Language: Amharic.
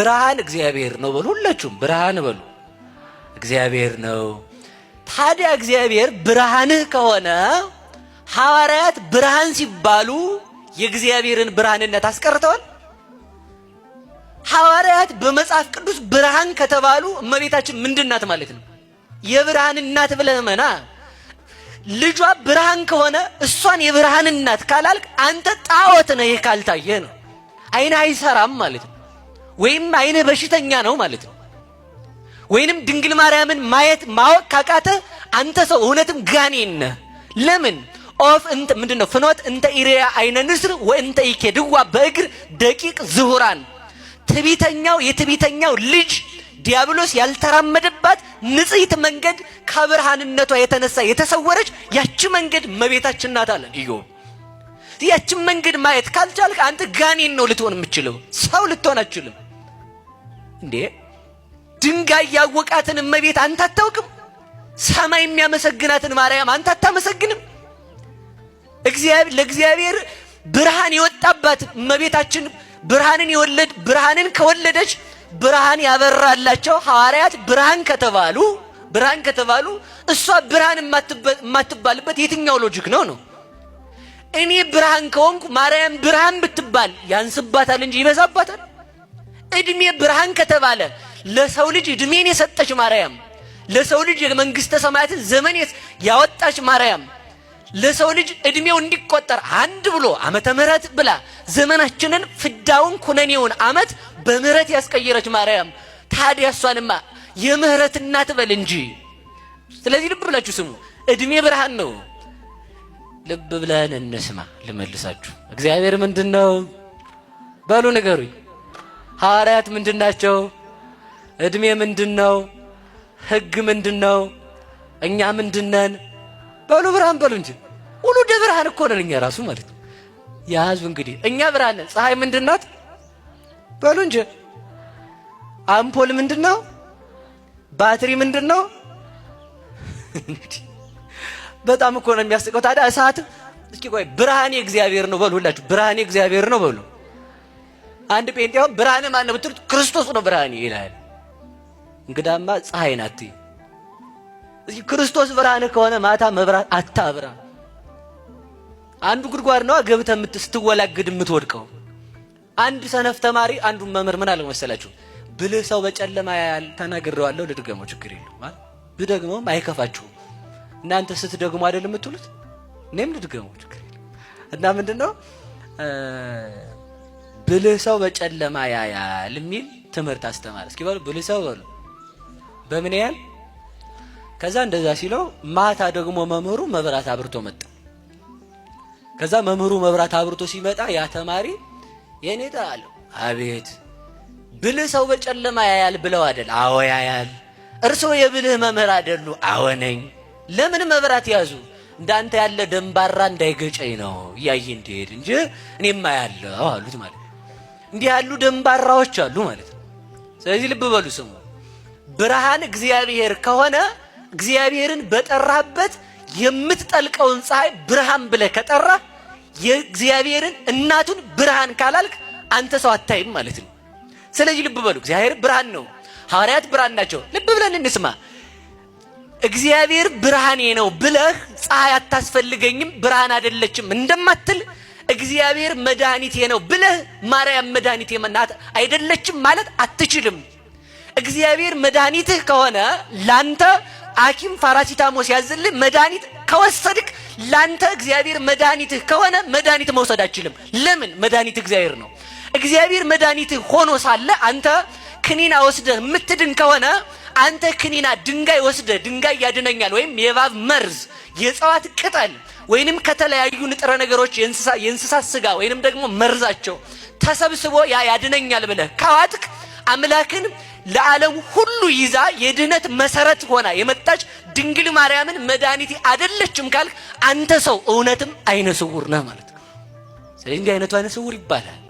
ብርሃን እግዚአብሔር ነው በሉ። ሁላችሁም ብርሃን በሉ። እግዚአብሔር ነው። ታዲያ እግዚአብሔር ብርሃንህ ከሆነ ሐዋርያት ብርሃን ሲባሉ የእግዚአብሔርን ብርሃንነት አስቀርተዋል? ሐዋርያት በመጽሐፍ ቅዱስ ብርሃን ከተባሉ እመቤታችን ምንድናት ማለት ነው? የብርሃን እናት ብለህ መና ልጇ ብርሃን ከሆነ እሷን የብርሃን እናት ካላልክ አንተ ጣዖት ነህ። ይሄ ካልታየ ነው አይን አይሰራም ማለት ነው። ወይም አይን በሽተኛ ነው ማለት ነው። ወይንም ድንግል ማርያምን ማወቅ ካቃተ አንተ ሰው እውነትም ጋኔን ነህ። ለምን ኦፍ እንተ ምንድነው ፍኖት እንተ ኢሪያ አይነ ንስር ወእንተ ይኬድዋ በእግር ደቂቅ ዝሁራን የትዕቢተኛው ልጅ ዲያብሎስ ያልተራመደባት ንጽሕት መንገድ ከብርሃንነቷ የተነሳ የተሰወረች ያቺ መንገድ እመቤታችን ናት አለ ኢዮብ። ያቺ መንገድ ማየት ካልቻልክ አንተ ጋኔን ነው ልትሆን የምትችለው፣ ሰው ልትሆን አትችልም። እንዴ ድንጋይ ያወቃትን እመቤት አንተ አታውቅም? ሰማይ የሚያመሰግናትን ማርያም አንተ አታመሰግንም? ለእግዚአብሔር ብርሃን የወጣባት እመቤታችን ብርሃንን ከወለደች ብርሃን ያበራላቸው ሐዋርያት ብርሃን ከተባሉ እሷ ብርሃን የማትባልበት የትኛው ሎጂክ ነው? እኔ ብርሃን ከሆንኩ ማርያም ብርሃን ብትባል ያንስባታል እንጂ ይበዛባታል? እድሜ ብርሃን ከተባለ ለሰው ልጅ እድሜን የሰጠች ማርያም፣ ለሰው ልጅ የመንግስተ ሰማያትን ዘመን ያወጣች ማርያም፣ ለሰው ልጅ እድሜው እንዲቆጠር አንድ ብሎ ዓመተ ምህረት ብላ ዘመናችንን ፍዳውን ኩነኔውን ዓመት በምህረት ያስቀየረች ማርያም፣ ታዲያ እሷንማ የምህረት እናት በል እንጂ። ስለዚህ ልብ ብላችሁ ስሙ። እድሜ ብርሃን ነው። ልብ ብለን እንስማ። ልመልሳችሁ። እግዚአብሔር ምንድነው በሉ ንገሩኝ። ሐዋርያት ምንድናቸው? እድሜ ምንድነው? ሕግ ምንድነው? እኛ ምንድነን? በሉ ብርሃን በሉ እንጂ። ሁሉ ብርሃን እኮ ነን እኛ ራሱ ማለት ነው። ያዙ እንግዲህ እኛ ብርሃን ነን። ፀሐይ ምንድናት? በሉ እንጂ። አምፖል ምንድነው? ባትሪ ምንድነው? በጣም እኮ ነው የሚያስቀው። ታዲያ እሳት እስኪ ቆይ ብርሃኔ እግዚአብሔር ነው በሉ ሁላችሁ። ብርሃኔ እግዚአብሔር ነው በሉ። አንድ ጴንጤው ብርሃኔ ማን ነው ብትሉት ክርስቶስ ነው ብርሃኔ ይላል። እንግዳማ ፀሐይ ናት። እዚህ ክርስቶስ ብርሃን ከሆነ ማታ መብራት አታብራ። አንዱ ጉድጓድ ነው ገብተህ ስትወላግድ የምትወድቀው። አንድ ሰነፍ ተማሪ አንዱን መምህር ምን አለ መሰላችሁ? ብልህ ሰው በጨለማ ያያል። ተናግሬዋለሁ፣ ልድገመው ችግር የለውም ማለት ብደግመውም አይከፋችሁም። እናንተ ስትደግሙ አይደል የምትሉት? እኔም ልድገመው ችግር የለውም። እና ምንድነው ብልህ ሰው በጨለማ ያያል የሚል ትምህርት አስተማረ። እስኪ በሉ ብልህ ሰው በሉ በምን ያያል? ከዛ እንደዛ ሲለው ማታ ደግሞ መምህሩ መብራት አብርቶ መጣ። ከዛ መምህሩ መብራት አብርቶ ሲመጣ ያ ተማሪ የኔታ አለው አቤት ብልህ ሰው በጨለማ ያያል ብለው አይደል? አዎ ያያል። እርስዎ የብልህ መምህር አይደሉ? አዎ ነኝ። ለምን መብራት ያዙ? እንዳንተ ያለ ደንባራ እንዳይገጨኝ ነው እያየ እንዲሄድ እንጂ እኔማ ያለው አሉት ማለት ነው። እንዲህ ያሉ ደንባራዎች አሉ ማለት ነው። ስለዚህ ልብ በሉ ስሙ። ብርሃን እግዚአብሔር ከሆነ እግዚአብሔርን በጠራበት የምትጠልቀውን ፀሐይ ብርሃን ብለህ ከጠራህ የእግዚአብሔርን እናቱን ብርሃን ካላልክ አንተ ሰው አታይም ማለት ነው። ስለዚህ ልብ በሉ እግዚአብሔር ብርሃን ነው። ሐዋርያት ብርሃን ናቸው። ልብ ብለን እንስማ። እግዚአብሔር ብርሃኔ ነው ብለህ ፀሐይ አታስፈልገኝም ብርሃን አይደለችም እንደማትል እግዚአብሔር መድኃኒቴ ነው ብለህ ማርያም መድኃኒቴ ናት አይደለችም ማለት አትችልም። እግዚአብሔር መድኃኒትህ ከሆነ ላንተ ሐኪም ፓራሲታሞስ ያዝልህ መድኃኒት ከወሰድክ ላንተ እግዚአብሔር መድኃኒትህ ከሆነ መድኃኒት መውሰድ አትችልም። ለምን? መድኃኒት እግዚአብሔር ነው። እግዚአብሔር መድኃኒትህ ሆኖ ሳለ አንተ ክኒና ወስደህ የምትድን ከሆነ አንተ ክኒና ድንጋይ ወስደህ ድንጋይ ያድነኛል ወይም የእባብ መርዝ የእጽዋት ቅጠል ወይንም ከተለያዩ ንጥረ ነገሮች የእንስሳት ስጋ ወይንም ደግሞ መርዛቸው ተሰብስቦ ያድነኛል ብለህ ካዋጥክ አምላክን ለዓለም ሁሉ ይዛ የድህነት መሰረት ሆና የመጣች ድንግል ማርያምን መድኃኒት አይደለችም ካልክ አንተ ሰው እውነትም አይነ ስውር ነህ ማለት ነው። ስለዚህ እንዲህ አይነቱ አይነ ስውር ይባላል።